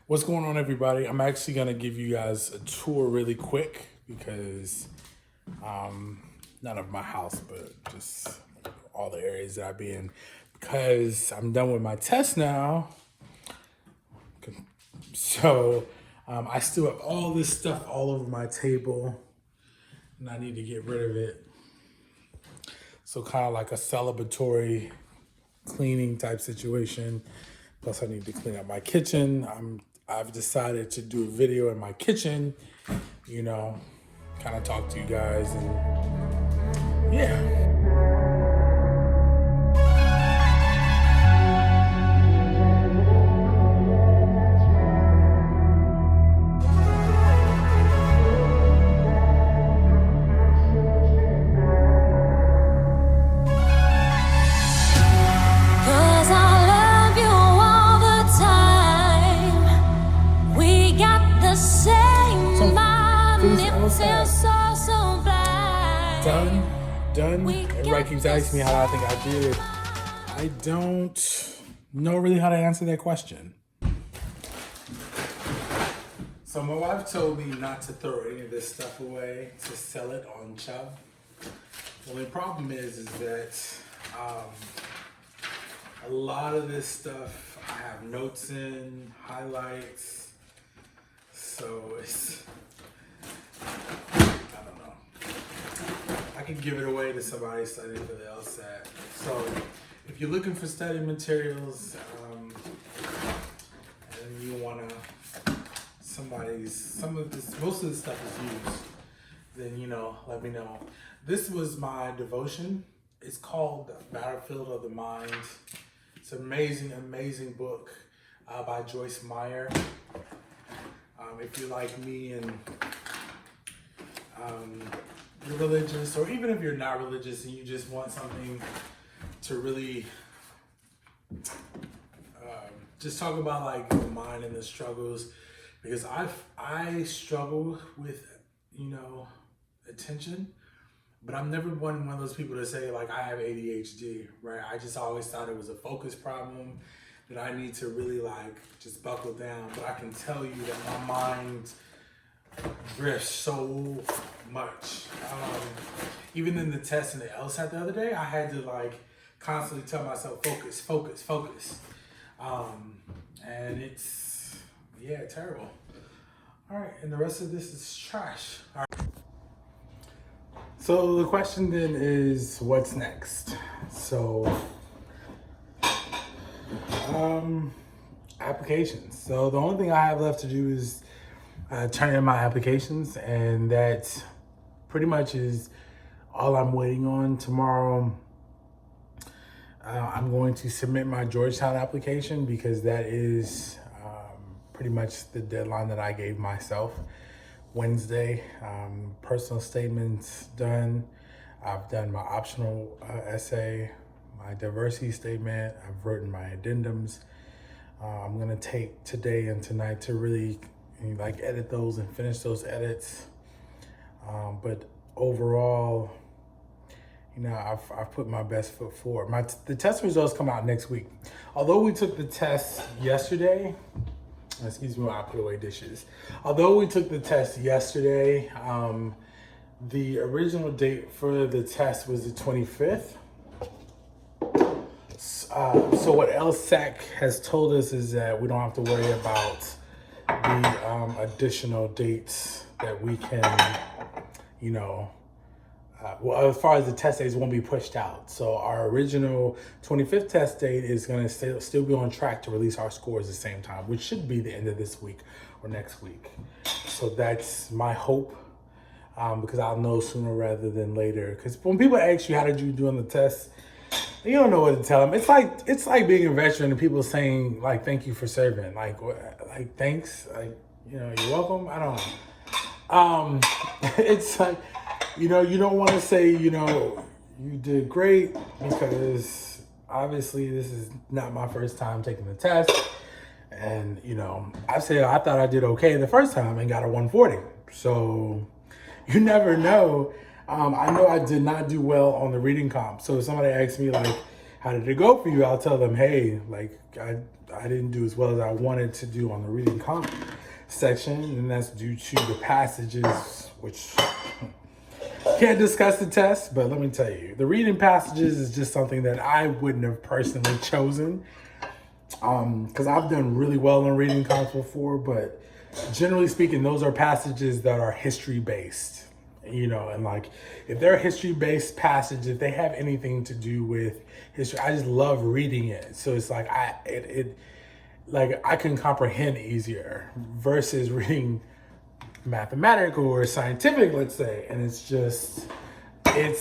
What's going on, everybody? I'm actually going to give you guys a tour really quick because not of my house, but just all the areas that I be in, because I'm done with my test now. So I still have all this stuff all over my table and I need to get rid of it. So kind of like a celebratory cleaning type situation. Plus I need to clean up my kitchen. I've decided to do a video in my kitchen, kind of talk to you guys, and yeah. Done. Everybody keeps asking me how I think I did. I don't know really how to answer that question. So my wife told me not to throw any of this stuff away, to sell it on Chubb. The only problem is that a lot of this stuff I have notes in, highlights, so it's, I don't know. I could give it away to somebody studying for the LSAT. So if you're looking for study materials and you want to, most of this stuff is used, then, let me know. This was my devotion. It's called Battlefield of the Mind. It's an amazing, amazing book by Joyce Meyer. If you're like me and you're religious, or even if you're not religious and you just want something to really just talk about like the mind and the struggles, because I struggle with attention, but I'm never one of those people to say like I have ADHD, right? I just always thought it was a focus problem that I need to really like just buckle down. But I can tell you that my mind drifts so much. Even in the test in the LSAT the other day, I had to like constantly tell myself, focus, focus, focus. And it's, terrible. All right, and the rest of this is trash. All right. So the question then is, what's next? So, applications. So the only thing I have left to do is turn in my applications, and that pretty much is all I'm waiting on. Tomorrow, I'm going to submit my Georgetown application because that is pretty much the deadline that I gave myself. Wednesday, personal statements done. I've done my optional essay, my diversity statement. I've written my addendums. I'm gonna take today and tonight to really edit those and finish those edits. But overall, I've put my best foot forward. The test results come out next week. Although we took the test yesterday, excuse me while I put away dishes. Although we took the test yesterday, the original date for the test was the 25th. So what LSAT has told us is that we don't have to worry about the additional dates that we can, well, as far as the test dates won't be pushed out. So our original 25th test date is going to still be on track to release our scores at the same time, which should be the end of this week or next week. So that's my hope, because I'll know sooner rather than later. Because when people ask you how did you do on the test, you don't know what to tell them. It's like being a veteran and people saying like thank you for serving, like thanks, you're welcome. I don't know. It's like, you don't want to say, you did great, because obviously this is not my first time taking the test. And, I said I thought I did okay the first time and got a 140. So you never know. I know I did not do well on the reading comp. So if somebody asks me like, how did it go for you? I'll tell them, hey, like I didn't do as well as I wanted to do on the reading comp section, and that's due to the passages, which can't discuss the test, but let me tell you, the reading passages is just something that I wouldn't have personally chosen, because I've done really well in reading comps before, but generally speaking, those are passages that are history based, and like if they're history based passages, if they have anything to do with history, I just love reading it. So it's like I can comprehend easier versus reading mathematical or scientific, let's say, and it's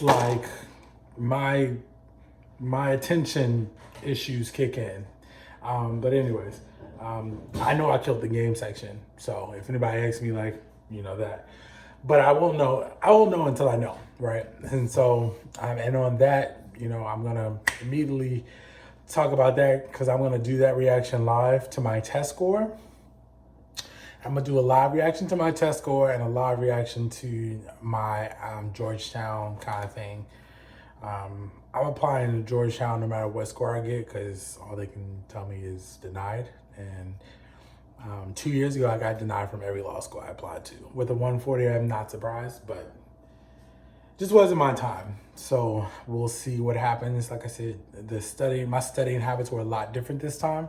like my attention issues kick in. But anyways, I know I killed the game section, so if anybody asks me, like, that, but I won't know until I know, right? And so and on that, I'm gonna immediately talk about that because I'm gonna do that reaction live to my test score. I'm gonna do a live reaction to my test score and a live reaction to my Georgetown kind of thing. I'm applying to Georgetown no matter what score I get because all they can tell me is denied. And 2 years ago, I got denied from every law school I applied to. With a 140, I'm not surprised, but just wasn't my time. So we'll see what happens. Like I said, my studying habits were a lot different this time.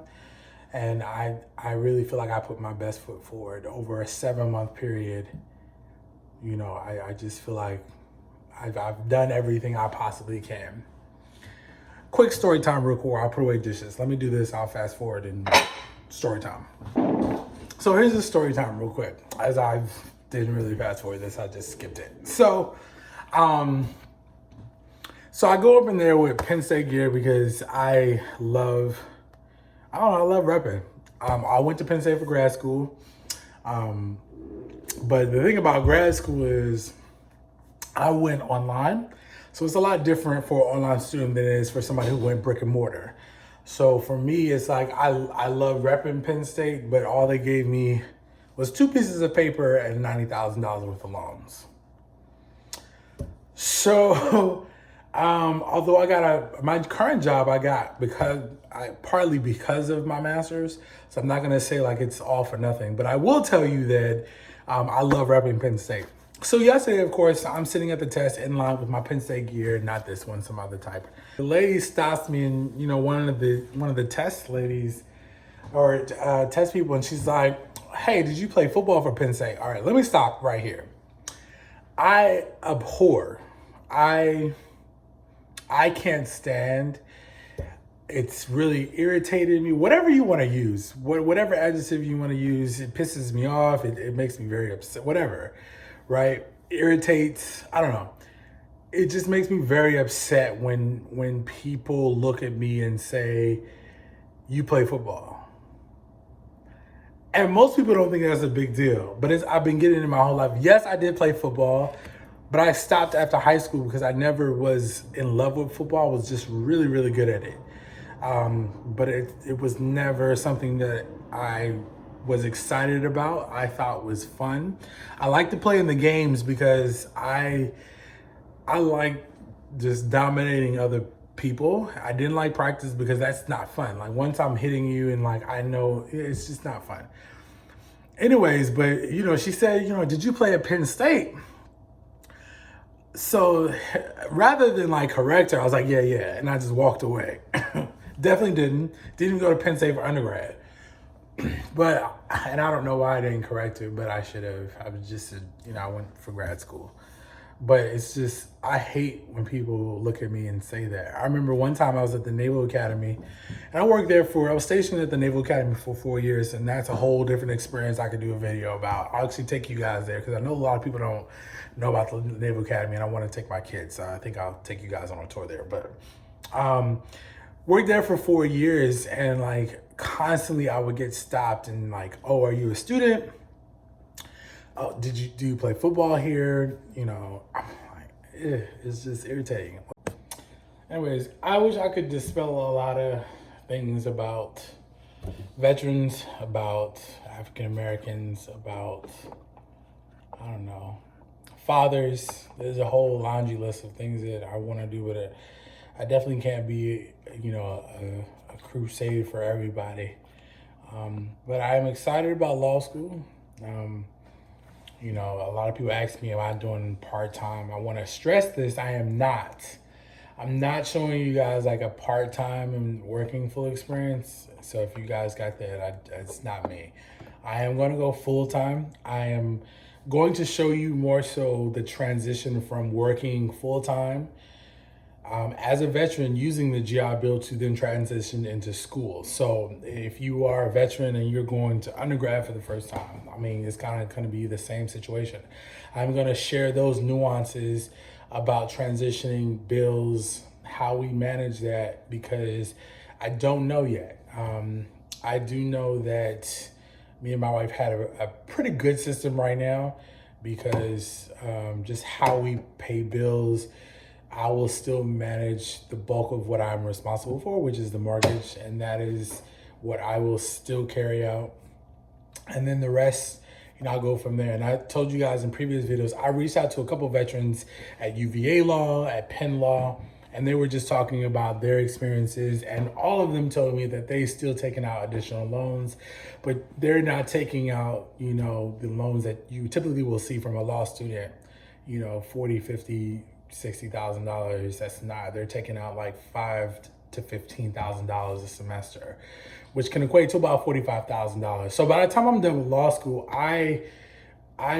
And I really feel like I put my best foot forward over a 7-month period. I just feel like I've done everything I possibly can. Quick story time real quick. I'll put away dishes. Let me do this. I'll fast forward and story time. So here's the story time real quick. As I didn't really fast forward this, I just skipped it. So I go up in there with Penn State gear because I love repping. I went to Penn State for grad school. But the thing about grad school is I went online. So it's a lot different for an online student than it is for somebody who went brick and mortar. So for me, it's like I love repping Penn State, but all they gave me was 2 pieces of paper and $90,000 worth of loans. So although I got my current job I got partly because of my master's, so I'm not gonna say like it's all for nothing, but I will tell you that I love repping Penn State. So yesterday, of course, I'm sitting at the test in line with my Penn State gear, not this one, some other type. The lady stops me, and one of the test ladies or test people, and she's like, "Hey, did you play football for Penn State?" All right, let me stop right here. I abhor. I can't stand. It's really irritated me. Whatever you want to use, whatever adjective you want to use, it pisses me off. It makes me very upset. Whatever, right? Irritates. I don't know. It just makes me very upset when people look at me and say, "You play football." And most people don't think that's a big deal, but I've been getting it my whole life. Yes, I did play football, but I stopped after high school because I never was in love with football. I was just really, really good at it. But it was never something that I was excited about. I thought was fun. I like to play in the games because I like just dominating other people. I didn't like practice because that's not fun. Like once I'm hitting you and like I know it's just not fun. Anyways, but she said, "Did you play at Penn State?" So rather than like correct her, I was like, yeah, and I just walked away. Definitely didn't go to Penn State for undergrad. And I don't know why I didn't correct her, but I should have. I was just, I went for grad school. But it's just, I hate when people look at me and say that. I remember one time I was at the Naval Academy, and I was stationed at the Naval Academy for 4 years, and that's a whole different experience I could do a video about. I'll actually take you guys there, because I know a lot of people don't know about the Naval Academy, and I want to take my kids, so I think I'll take you guys on a tour there. But worked there for 4 years, and like constantly I would get stopped and like, "Oh, are you a student? Oh, do you play football here?" I'm like, it's just irritating. Anyways, I wish I could dispel a lot of things about veterans, about African Americans, about, I don't know, fathers. There's a whole laundry list of things that I want to do with a I definitely can't be, a crusade for everybody. But I am excited about law school. Um, a lot of people ask me, am I doing part-time? I want to stress this, I am not. I'm not showing you guys like a part-time and working full experience. So if you guys got that, it's not me. I am going to go full-time. I am going to show you more so the transition from working full-time as a veteran using the GI Bill to then transition into school. So if you are a veteran and you're going to undergrad for the first time, I mean, it's kind of going to be the same situation. I'm going to share those nuances about transitioning bills, how we manage that, because I don't know yet. I do know that me and my wife had a pretty good system right now because just how we pay bills, I will still manage the bulk of what I'm responsible for, which is the mortgage, and that is what I will still carry out. And then the rest, I'll go from there. And I told you guys in previous videos, I reached out to a couple of veterans at UVA Law, at Penn Law, and they were just talking about their experiences, and all of them told me that they still taking out additional loans, but they're not taking out, the loans that you typically will see from a law student, 40, 50, $60,000. That's not, they're taking out like $5,000 to $15,000 a semester, which can equate to about $45,000. So by the time I'm done with law school, I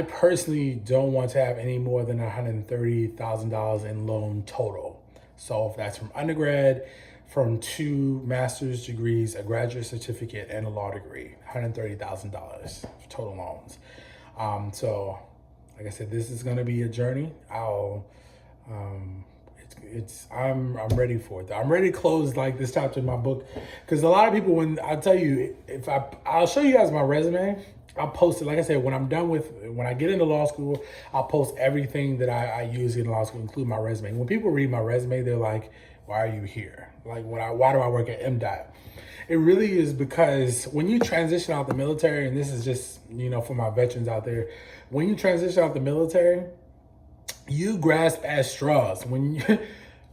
personally don't want to have any more than $130,000 in loan total. So if that's from undergrad, from 2 master's degrees, a graduate certificate, and a law degree, $130,000 total loans. So like I said, this is going to be a journey. I'm ready for it. I'm ready to close like this chapter in my book, because a lot of people, when I tell you, I'll show you guys my resume. I'll post it. Like I said, when I get into law school, I'll post everything that I use in law school, including my resume. When people read my resume, they're like, why are you here? Like, why do I work at MDOT? It really is because when you transition out the military, and this is just, for my veterans out there, when you transition out the military, you grasp at straws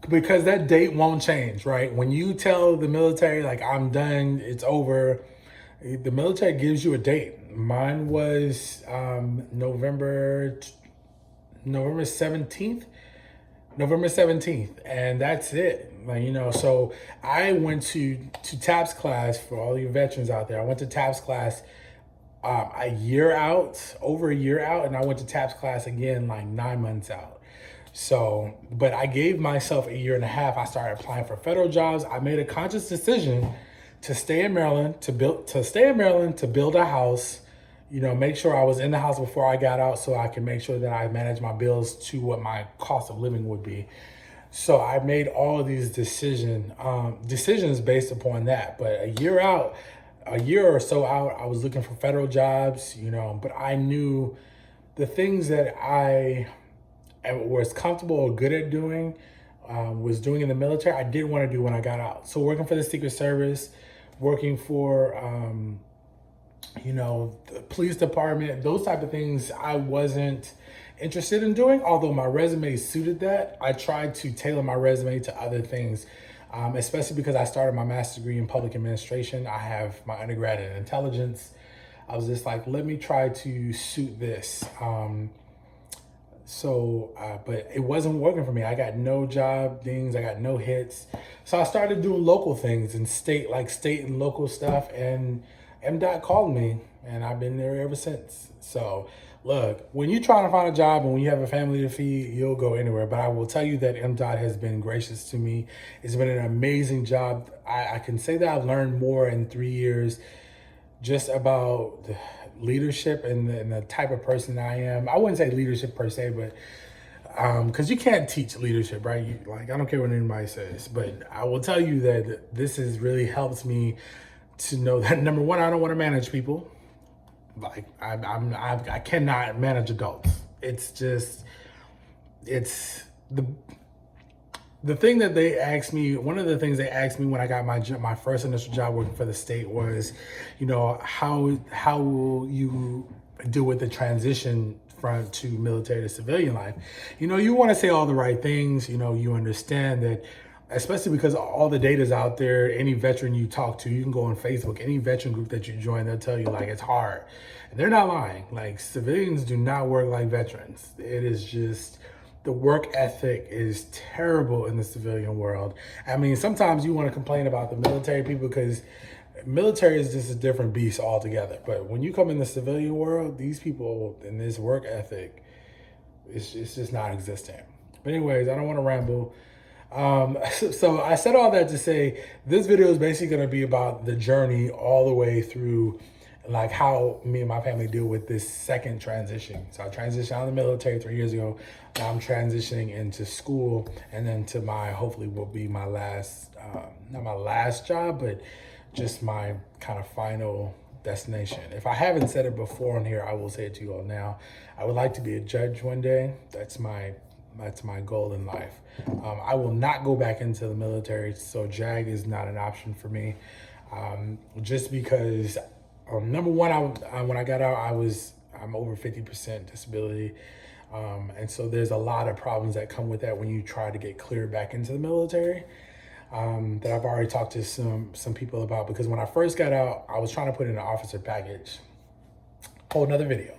because that date won't change, right? When you tell the military, like, I'm done, it's over, the military gives you a date. Mine was November 17th. November 17th, and that's it. So I went to TAPS class. For all you veterans out there, I went to TAPS class over a year out, and I went to TAPS class again like 9 months out. So, but I gave myself a year and a half. I started applying for federal jobs. I made a conscious decision to stay in Maryland, to build a house, make sure I was in the house before I got out, so I can make sure that I manage my bills to what my cost of living would be. So I made all of these decisions based upon that. But a year or so out, I was looking for federal jobs, but I knew the things that I was comfortable or good at doing, was doing in the military, I didn't want to do when I got out. So working for the Secret Service, working for, the police department, those type of things I wasn't interested in doing. Although my resume suited that, I tried to tailor my resume to other things, especially because I started my master's degree in public administration. I have my undergrad in intelligence. I was just like, let me try to suit this. But it wasn't working for me. I got no job things. I got no hits. So I started doing local things and state and local stuff. And MDOT called me, and I've been there ever since. So look, when you're trying to find a job and when you have a family to feed, you'll go anywhere. But I will tell you that MDOT has been gracious to me. It's been an amazing job. I can say that I've learned more in 3 years just about leadership and the type of person I am. I wouldn't say leadership per se, but because you can't teach leadership, right? I don't care what anybody says, but I will tell you that this has really helped me to know that, number one, I don't want to manage people. I cannot manage adults. It's the thing that they asked me, one of the things they asked me when I got my first initial job working for the state was, how will you deal with the transition to military to civilian life? You want to say all the right things. You understand that especially because all the data's out there. Any veteran you talk to, you can go on Facebook, any veteran group that you join, they'll tell you like it's hard. And they're not lying. Like, civilians do not work like veterans. It is just, the work ethic is terrible in the civilian world. I mean, sometimes you want to complain about the military people because military is just a different beast altogether. But when you come in the civilian world, these people and this work ethic, it's just not existent. But anyways, I don't want to ramble. So I said all that to say this video is basically going to be about the journey all the way through, like how me and my family deal with this second transition. So I transitioned out of the military 3 years ago. Now I'm transitioning into school, and then to my, hopefully will be my last, not my last job, but just my kind of final destination. If I haven't said it before on here, I will say it to you all now. I would like to be a judge one day. That's my goal in life. I will not go back into the military, so JAG is not an option for me. Just because, number one, when I got out, I'm over 50% disability. And so there's a lot of problems that come with that when you try to get cleared back into the military. That I've already talked to some people about, because when I first got out, I was trying to put in an officer package. Whole another video.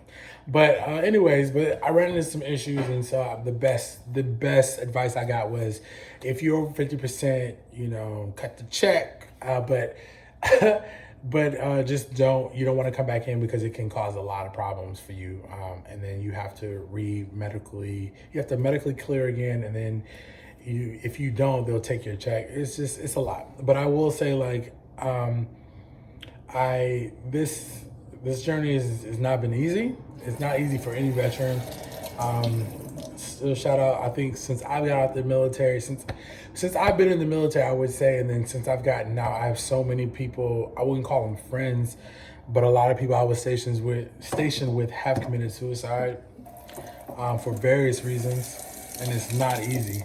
But anyways, but I ran into some issues, and so the best advice I got was, if you're over 50%, cut the check. But just you don't want to come back in, because it can cause a lot of problems for you. And then you have to medically clear again, and then if you don't, they'll take your check. It's a lot. But I will say, like, this journey has not been easy. It's not easy for any veteran. Still shout out, I think since I got out the military, since I've been in the military, I would say, and then since I've gotten out, I have so many people, I wouldn't call them friends, but a lot of people I was stationed with have committed suicide for various reasons, and it's not easy.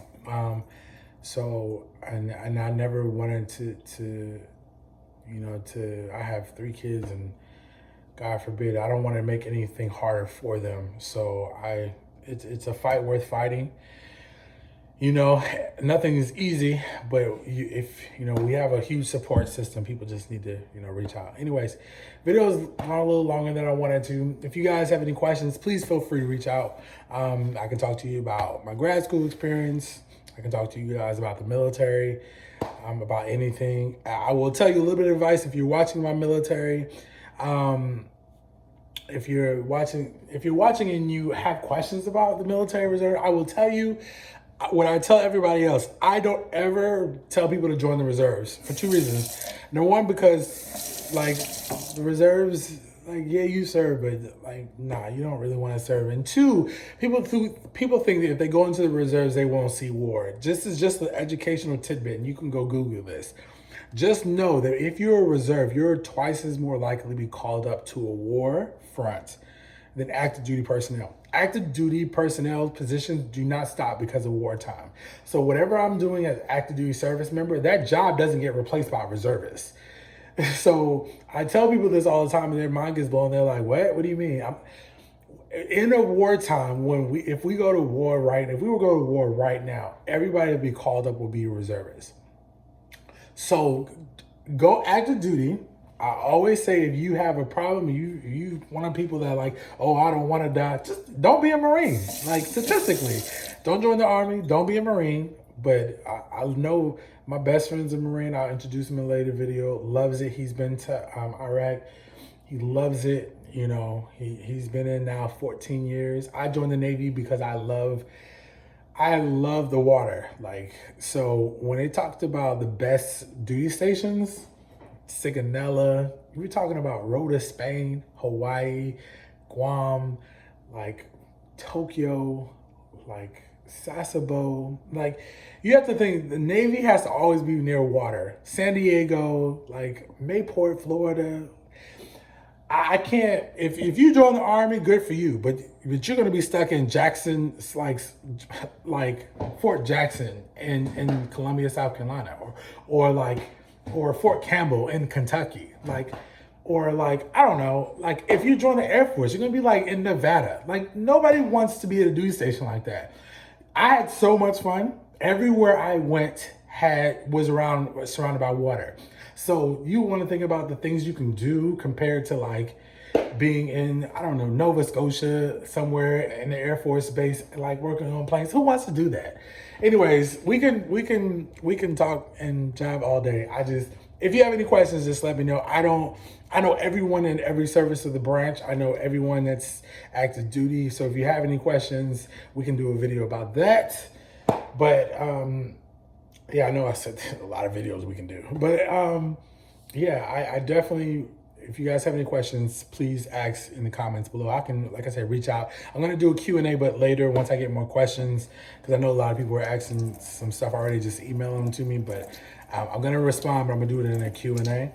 So I never wanted to I have 3 kids, and God forbid, I don't want to make anything harder for them. So it's a fight worth fighting. Nothing is easy, but we have a huge support system. People just need to, reach out. Anyways, video's gone a little longer than I wanted to. If you guys have any questions, please feel free to reach out. I can talk to you about my grad school experience. I can talk to you guys about the military, about anything. I will tell you a little bit of advice if you're watching my military. If you're watching and you have questions about the military reserve, I will tell you what I tell everybody else. I don't ever tell people to join the reserves for 2 reasons. Number one, because like the reserves, like, yeah, you serve, but like, nah, you don't really want to serve. And 2, people think that if they go into the reserves, they won't see war. This is just an educational tidbit, and you can go Google this. Just know that if you're a reserve, you're twice as more likely to be called up to a war front than active duty personnel. Active duty personnel positions do not stop because of wartime. So whatever I'm doing as active duty service member, that job doesn't get replaced by reservists. So I tell people this all the time, and their mind gets blown. They're like, what? What do you mean? In a wartime, if we were to go to war right now, everybody that be called up will be reservists. So go active duty. I always say, if you have a problem, you one of the people that like, oh, I don't want to die, just don't be a Marine. Like, statistically, don't join the Army, don't be a Marine. But I know my best friend's a Marine. I'll introduce him in a later video. Loves it. He's been to Iraq. He loves it. He's been in now 14 years. I joined the Navy because I love the water. Like, so when they talked about the best duty stations, Sigonella, we're talking about Rota, Spain, Hawaii, Guam, like Tokyo, like Sasebo. Like, you have to think the Navy has to always be near water. San Diego, like Mayport, Florida. I can't, if you join the Army, good for you, but you're going to be stuck in Jackson, like Fort Jackson in Columbia, South Carolina, or Fort Campbell in Kentucky, I don't know, like if you join the Air Force, you're going to be like in Nevada. Like, nobody wants to be at a duty station like that. I had so much fun. Everywhere I went was surrounded by water. So you want to think about the things you can do compared to like being in, I don't know, Nova Scotia, somewhere in the Air Force Base, like working on planes. Who wants to do that? Anyways, we can talk and jive all day. If you have any questions, just let me know. I know everyone in every service of the branch. I know everyone that's active duty. So if you have any questions, we can do a video about that. But yeah, I know I said a lot of videos we can do, but yeah, I definitely, if you guys have any questions, please ask in the comments below. I can, like I said, reach out. I'm going to do a Q&A, but later once I get more questions, because I know a lot of people are asking some stuff already, just email them to me, but I'm going to respond, but I'm going to do it in a Q&A.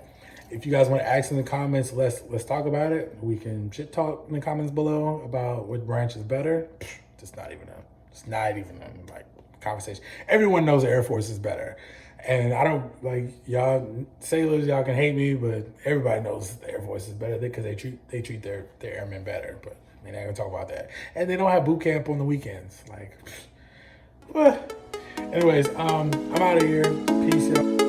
If you guys want to ask in the comments, let's talk about it. We can chit talk in the comments below about what branch is better. It's not even like conversation. Everyone knows the Air Force is better. And I don't, like, y'all sailors, y'all can hate me, but everybody knows the Air Force is better because they treat their airmen better. But I mean, I ain't gonna talk about that. And they don't have boot camp on the weekends. Like, but anyways, I'm out of here. Peace out.